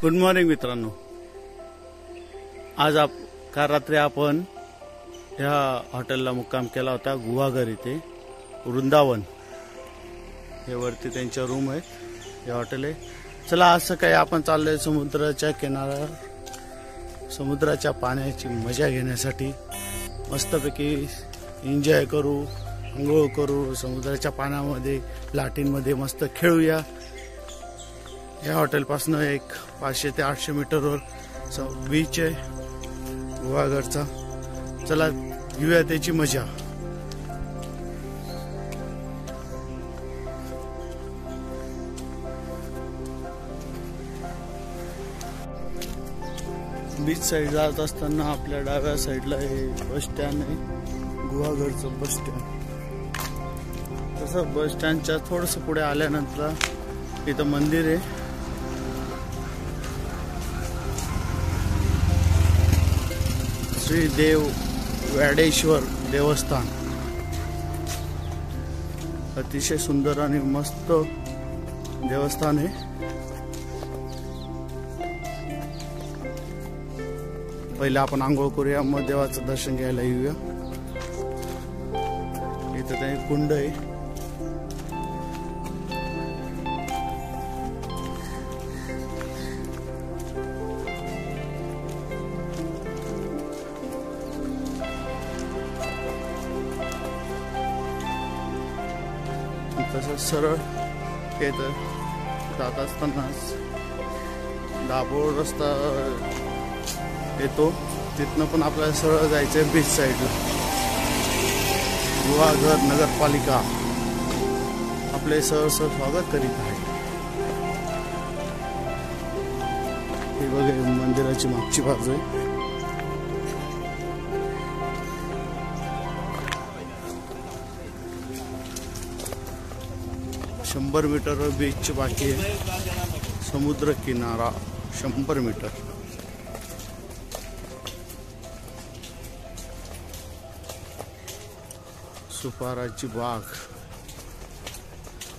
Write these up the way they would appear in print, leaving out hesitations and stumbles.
Good morning मित्रांनो. आज काल रात्री आपण ह्या हॉटेलला मुक्काम केला होता. गुहागर इथे वृंदावन हे वरती त्यांच्या रूम आहेत. हे हॉटेल आहे. चला आज सकाळी आपण चाललोय समुद्राच्या किनाऱ्यावर. समुद्राच्या पाण्याची मजा घेण्यासाठी मस्तपैकी एन्जॉय करू, अंघोळ करू, समुद्राच्या पाण्यामध्ये लाटींमध्ये मस्त खेळूया. या हॉटेलपासून एक 500 ते 800 मीटरवर बीच आहे गुहागरचा. चला घेऊया त्याची मजा. बीच साईड जात असताना आपल्या डाव्या साईडला हे बस स्टँड आहे, गुहागरचं बस स्टँड. तसं बस स्टँडच्या थोडस पुढे आल्यानंतर इथं मंदिर आहे. श्री देव व्याडेश्वर देवस्थान. अतिशय सुंदर आणि मस्त देवस्थान आहे. पहिले आपण आंघोळ करूया, मग देवाचं दर्शन घ्यायला येऊया. इथं ते कुंड आहे. तसं सरळ येत जात असतानाच दाभोळ रस्ता येतो. तिथनं पण आपल्याला सरळ जायचंय बीच साईडला. गुहागर नगरपालिका आपले सहर्ष स्वागत करीत आहे. हे बघा मंदिराची मागची बाजू आहे. शंभर मीटरवर बीच बाकी आहे. समुद्र किनारा 100 मीटर. सुपाराची बाग.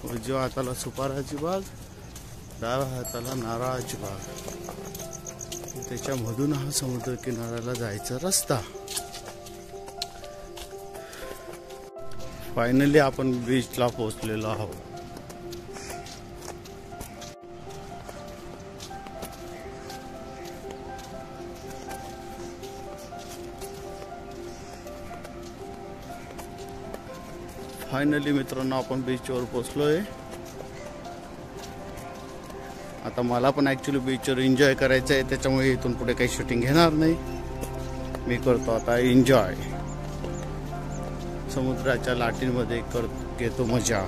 उजव्या हाताला सुपाराची बाग, डाव्या हाताला नारळाची बाग. त्याच्यामधून हा समुद्र किनाऱ्याला जायचा रस्ता. फायनली आपण बीचला पोहोचलेलो आहोत. फायनली मित्रांनो आपण बीचवर पोहोचलोय. आता मला पण ऍक्च्युली बीचवर एन्जॉय करायचं आहे, त्याच्यामुळे इथून पुढे काही शूटिंग घेणार नाही. मी करतो आता एन्जॉय. समुद्राच्या लाटींमध्ये घेतो मजा.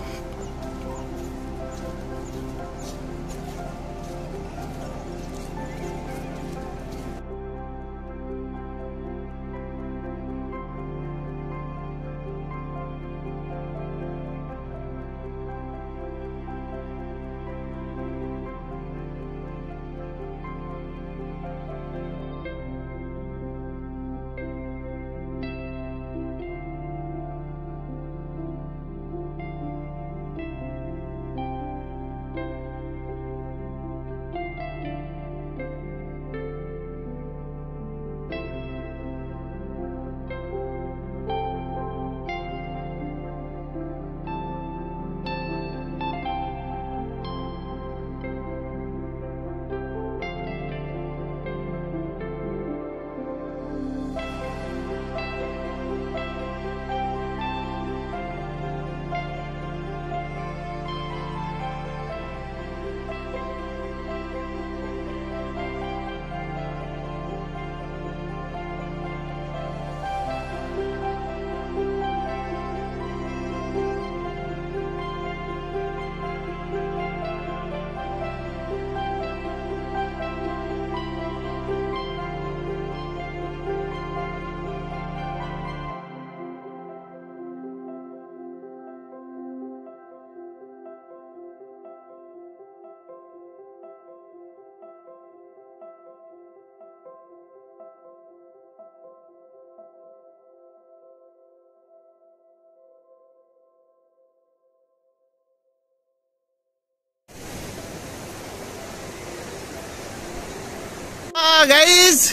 गाईज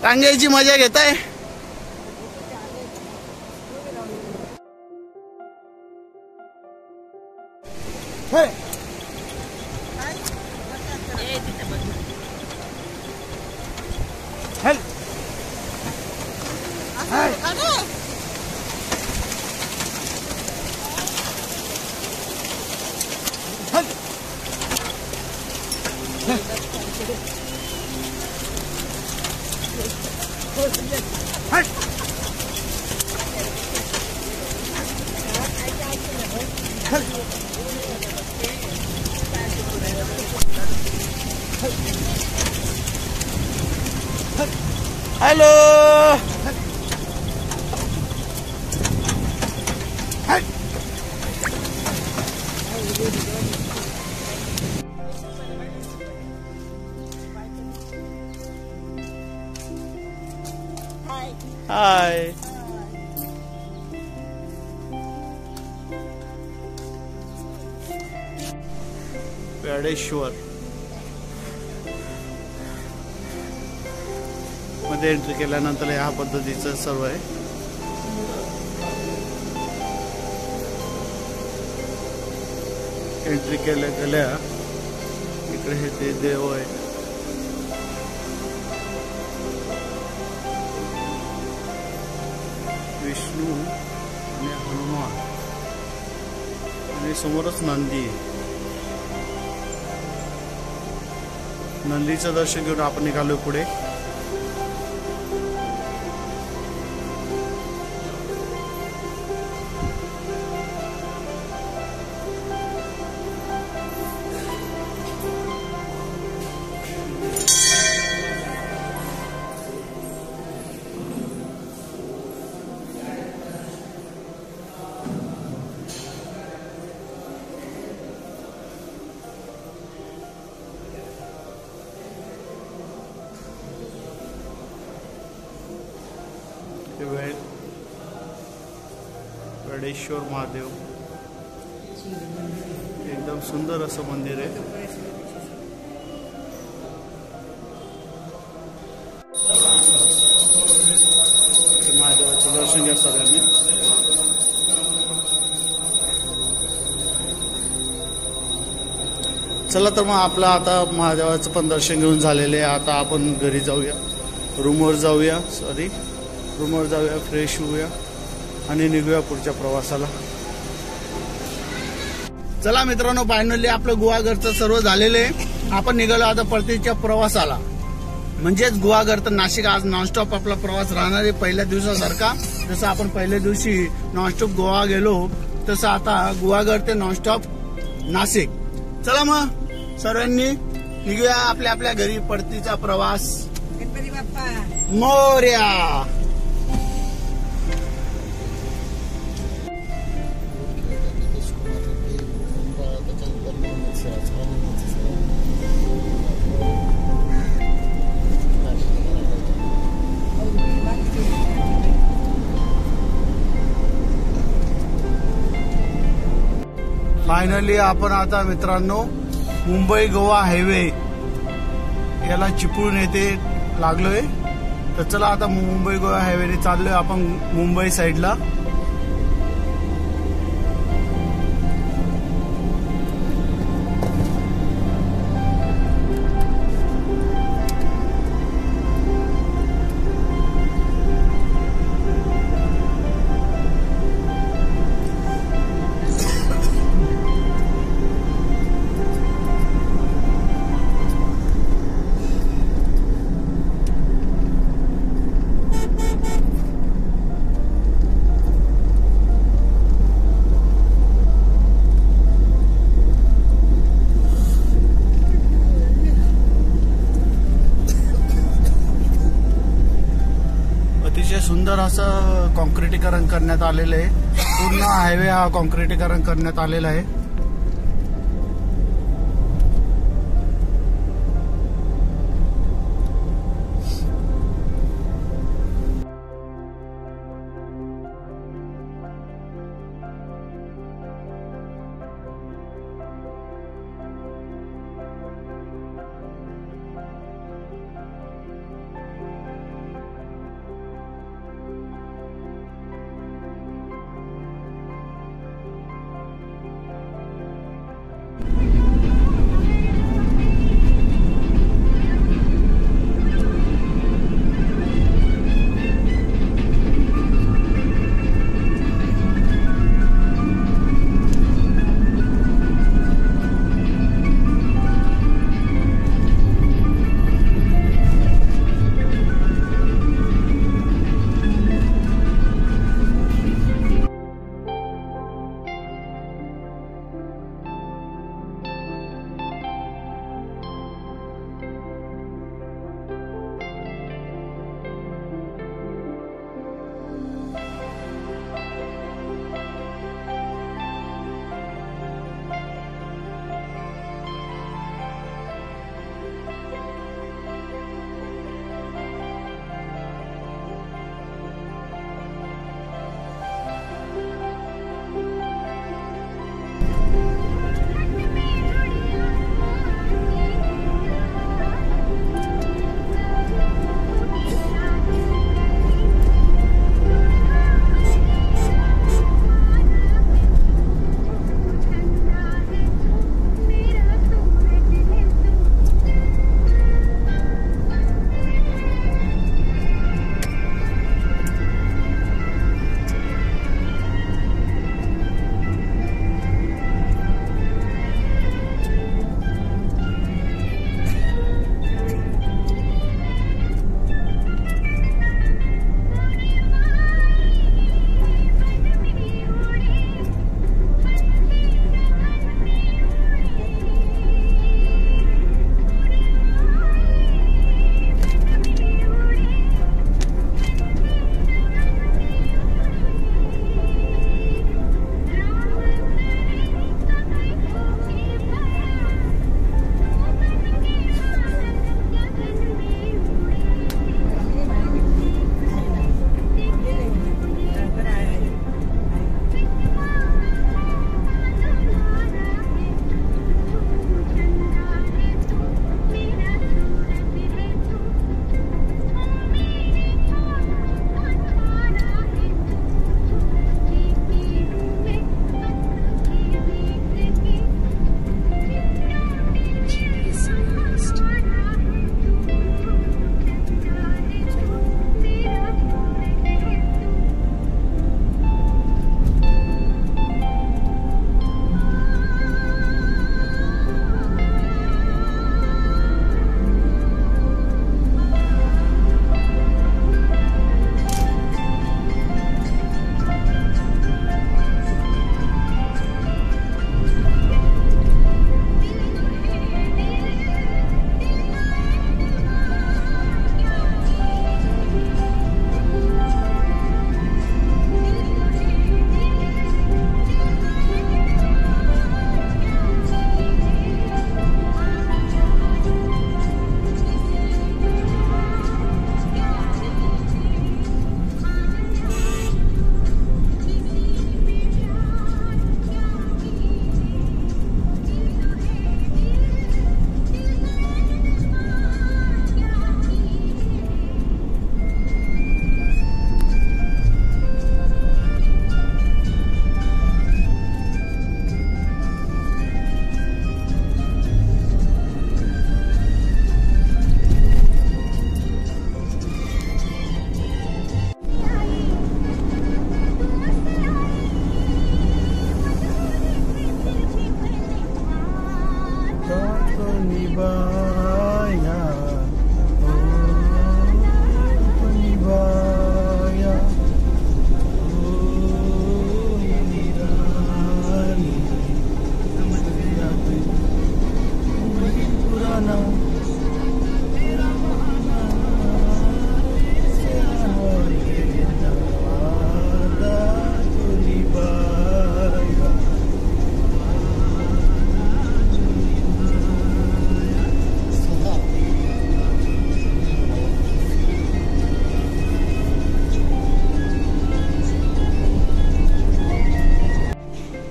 टांग्याची मजा घेताय. हॅलो. हाय. पेडेश्वर मध्ये एंट्री केल्यानंतर ह्या पद्धतीचं सर्व आहे. एंट्री केल्या गेल्या इकडे हे ते देव आहे. विष्णू आणि हनुमान आणि समोरच नंदी आहे. नंदीचं दर्शन घेऊन आपण निघालो पुढे. वेडेश्वर महादेव एकदम सुंदर असं मंदिर आहे. महादेवाचं दर्शन घ्या सगळ्यांनी. चला तर मग आपलं आता महादेवाचं पण दर्शन घेऊन झालेले आहे. आता आपण घरी जाऊया, रूमवर जाऊया, फ्रेश होऊया आणि निघूया पुढच्या प्रवासाला. चला मित्रांनो, फायनली आपलं गुहागरचं सर्व झालेलं आहे. आपण निघालो आता परतीच्या प्रवासाला, म्हणजेच गुहागर तर नाशिक. आज नॉनस्टॉप आपला प्रवास राहणार आहे पहिल्या दिवसासारखा. जसं आपण पहिल्या दिवशी नॉनस्टॉप गोवा गेलो तसं आता गुहागर ते नॉनस्टॉप नाशिक. चला मग सर्वांनी निघूया आपल्या आपल्या घरी. परतीचा प्रवास. गणपती बाप्पा मोरया. फायनली आपण आता मित्रांनो मुंबई गोवा हायवे याला चिपळूण येथे लागलोय. तर चला आता मुंबई गोवा हायवेने चाललोय आपण मुंबई साईडला. सुंदर असं कॉन्क्रिटीकरण करण्यात आलेलं आहे. पूर्ण हायवे हा कॉन्क्रिटीकरण करण्यात आलेला आहे. निभाया, निभाया, पुराना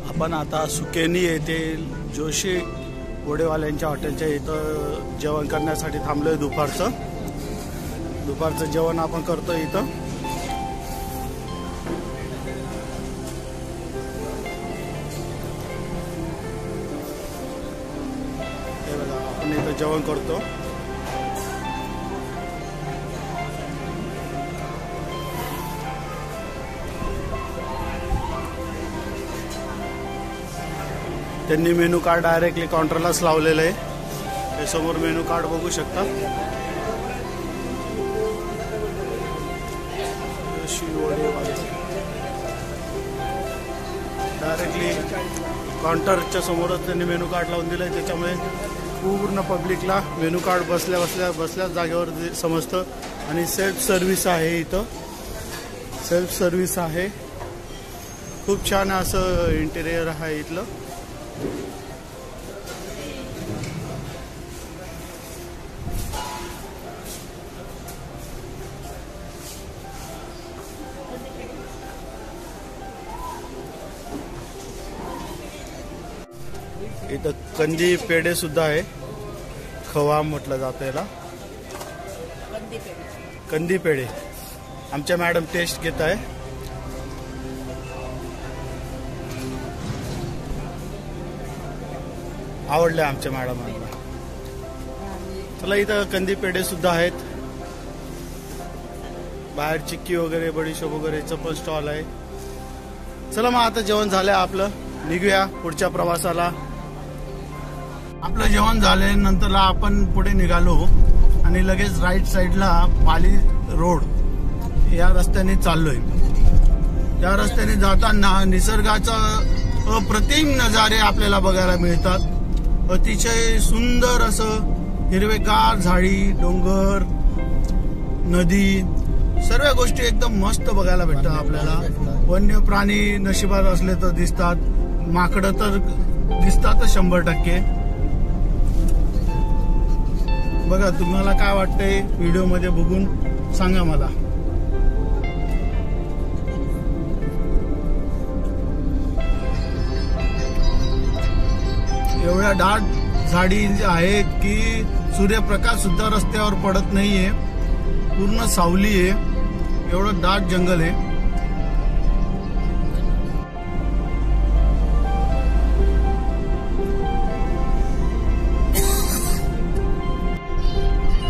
आपण आता सुकेनी येथे जोशी वडेवाल्यांच्या हॉटेलच्या इथं जेवण करण्यासाठी थांबलोय. दुपारचं जेवण आपण करतोय इथं. हे बघा, आपण इथं जेवण करतो. त्यांनी मेनू कार्ड डायरेक्टली काउंटरलाच लावलेलं आहे. हे समोर मेनू कार्ड बघू शकता. डायरेक्टली काउंटरच्या समोरच त्यांनी मेनू कार्ड लावून दिलंय. त्याच्यामुळे पूर्ण पब्लिकला मेनू कार्ड बसल्या जागेवर समजतं. आणि सेल्फ सर्व्हिस आहे इथं. सेल्फ सर्व्हिस आहे. खूप छान असं इंटेरियर आहे इथलं. इथं कंदी पेढे सुद्धा आहे. खवा म्हटलं जातं याला, कंदी पेढे. आमच्या मॅडम टेस्ट घेत आहे. आवडले आमच्या मॅडमांना. चला, इथं कंदी पेढे सुद्धा आहेत. बाहेर चिक्की वगैरे, बडीशोप वगैरेचं पण स्टॉल आहे. चला मग आता जेवण झालंय आपलं, निघूया पुढच्या प्रवासाला. आपलं जेवण झाल्यानंतरला आपण पुढे निघालो आणि लगेच राईट साईडला पाली रोड या रस्त्याने चाललोय. या रस्त्याने जाताना निसर्गाचा अप्रतिम नजारे आपल्याला बघायला मिळतात. अतिशय सुंदर असं हिरवेगार झाडी, डोंगर, नदी, सर्व गोष्टी एकदम मस्त बघायला भेटतात आपल्याला. वन्य प्राणी नशिबात असले तर दिसतात. माकडं तर दिसतातच 100%. बघा, तुम्हाला काय वाटतंय व्हिडिओ मध्ये बघून सांगा मला. एवढ्या दाट झाडी आहेत की सूर्यप्रकाश सुद्धा रस्त्यावर पडत नाहीये. पूर्ण सावली आहे. एवढं दाट जंगल आहे.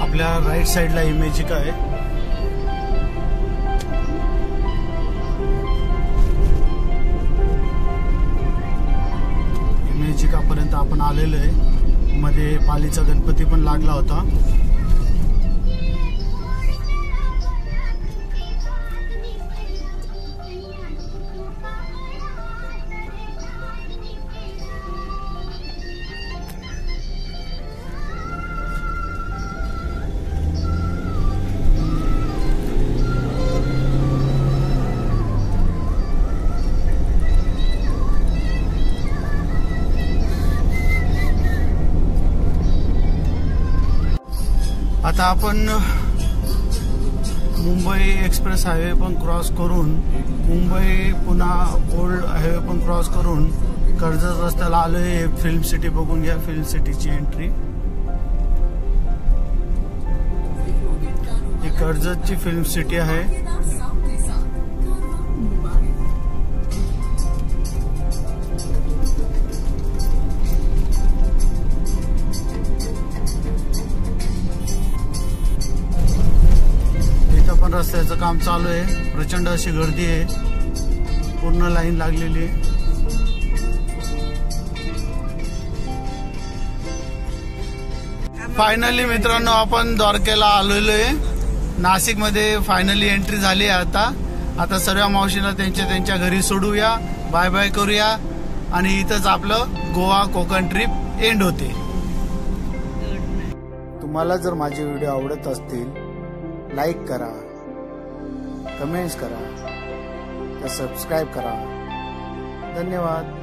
आपल्या राईट साइडला इमेजिका आहे. इमेजिका पर्यंत आपण आलेलो आहे. मध्ये पालीचा गणपती पण लागला होता. आता आपण मुंबई एक्सप्रेस हायवे पण क्रॉस करून, मुंबई पुन्हा ओल्ड हायवे पण क्रॉस करून कर्जत रस्त्याला आलोय. फिल्म सिटी बघून घ्या. फिल्म सिटीची एंट्री ही कर्जतची फिल्म सिटी आहे. रस्त्याचं काम चालू आहे. प्रचंड अशी गर्दी आहे. पूर्ण लाईन लागलेली आहे. फायनली मित्रांनो आपण द्वारकेला आलेलो आहे. नाशिकमध्ये फायनली एंट्री झाली आहे. आता सर्व मावशींना त्यांच्या घरी सोडूया, बाय बाय करूया आणि इथंच आपलं गोवा कोकण ट्रिप एंड होते. तुम्हाला जर माझे व्हिडिओ आवडत असतील लाईक करा, कमेंट्स करा, सबस्क्राईब करा. धन्यवाद.